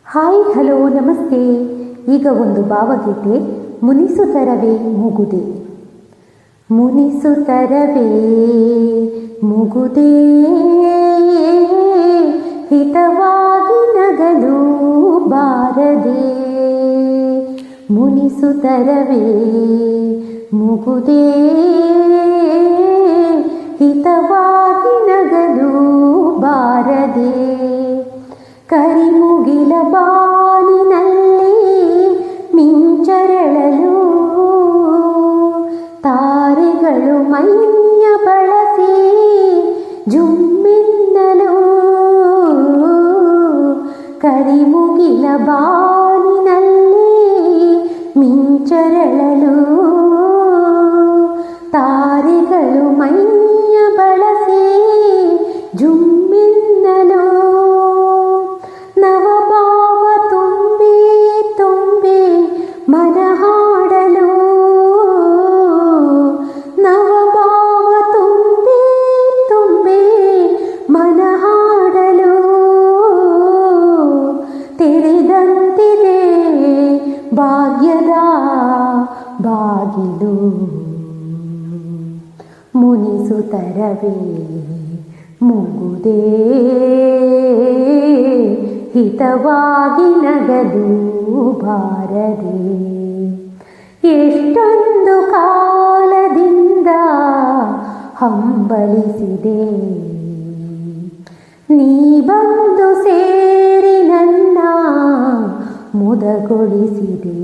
Hi hello ನಮಸ್ತೆ. ಈಗ ಒಂದು ಭಾವಗೀತೆ. ಮುನಿಸುತ್ತರವೇ ಮುಗುದೆ. ಮುನಿಸುತ್ತರವೇ ಮುಗುದೇ, ಹಿತವಾಗಿ ನಗಲು ಬಾರದೆ. ಮುನಿಸುತ್ತರವೇ ಮುಗುದೇ, ಹಿತವಾಗಿ ನಗಲು ಬಾರದೆ. ಕರಿಮುಗಿಲ ಬಾನಿನಲ್ಲಿ ಮಿಂಚರಳಲು, ತಾರೆಗಳು ಮೈಯ ಬಳಸಿ ಜುಮ್ಮೆನ್ನಲು. ಕರಿಮುಗಿಲ ಬಾನಿನಲ್ಲಿ ಮಿಂಚರಳಲು, ತಾರೆಗಳು ಮೈಯ ಬಳಸಿ ಜುಮ್ಮೆನ್ನಲು. ನವಭಾವ ತುಂಬಿ ತುಂಬಿ ಮನ ಹಾಡಲು, ನವಭಾವ ತುಂಬಿ ತುಂಬಿ ಮನ ಹಾಡಲು. ತೆರೆದಂತಿದೆ ಭಾಗ್ಯದ ಬಾಗಿಲು. ಮುನಿಸುತ್ತರವೇ ಮುಗುದೇ, ಹಿತವಾಗಿ ನಗಲು ಬಾರದೆ. ಎಷ್ಟೊಂದು ಕಾಲದಿಂದ ಹಂಬಲಿಸಿದೆ, ನೀ ಬಂದು ಸೇರಿ ನನ್ನ ಮುದಗೊಳಿಸಿದೆ.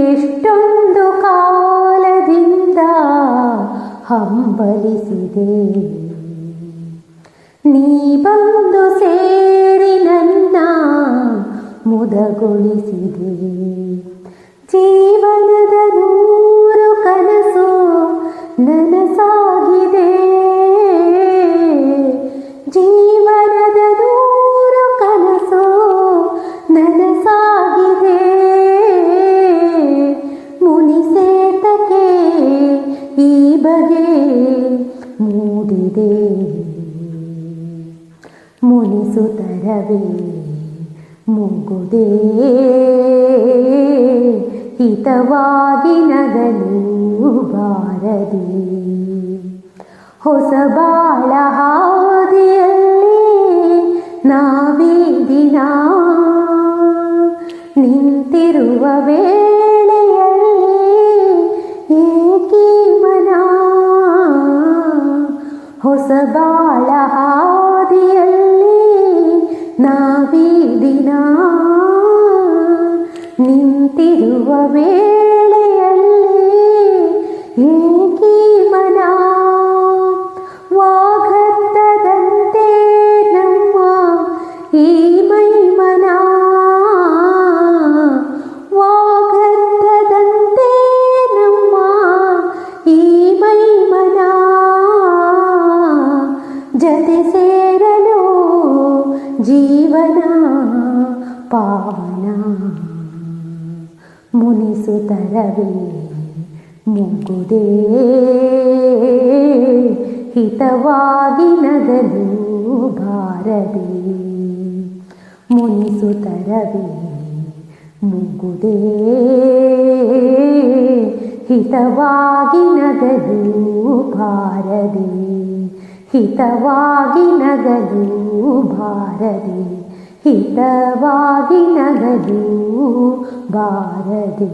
ಎಷ್ಟೊಂದು ಕಾಲದಿಂದ ಹಂಬಲಿಸಿದೆ, ನೀ ಬಂದು ಸೇರಿ ನನ್ನ ಮುದಗೊಳಿಸಿದೆ. ಜೀವನದ 100 ಕನಸು ನನಸಾಗಿದೆ, ಜೀವನದ 100 ಕನಸು ನನಸಾಗಿದೆ. ಮುನಿಸೇತಕ್ಕೆ ಈ ಬಗೆ ಮೂಡಿದೆ. ಮುನಿಸುತ್ತರವೇ ಮುಗುದೇ, ಹಿತವಾಗಿ ನಗಲು ಬಾರದೆ. ಹೊಸ ಬಾಳ ಹಾದಿಯಲ್ಲಿ ನಾವೀ ದಿನ ನಿಂತಿರುವ ವೇಳೆಯಲ್ಲಿ ಏಕೀ ಮನ. ಹೊಸ ಬಾಳ ಹಾದಿಯಲ್ಲಿ ನಾವೀ ದಿನ ನಿಂತಿರುವ ವೇಳೆಯಲ್ಲಿ ಏಕೀ ಮನ. ವಾಗ್ದತ್ತದಂತೆ ನಮ್ಮ ಈ ಮೈಮನ, ವಾಗ್ದತ್ತದಂತೆ ನಮ್ಮ ಈ ಮೈಮನ. ಜತೆ ಸೇರಲು ಜೀವನ ಪಾವನ. ಮುನಿಸುತ್ತರವೇ ಮುಗುದೇ, ಹಿತವಾಗಿ ನಗಲು ಬಾರದೆ. ಮುನಿಸುತ್ತರವೇ ಮುಗುದೇ, ಹಿತವಾಗಿ ನಗಲು ಬಾರದೆ. ಹಿತವಾಗಿ ನಗಲು ಬಾರದೆ, ಹಿತವಾಗಿ ನಗಲು ಬಾರದೆ.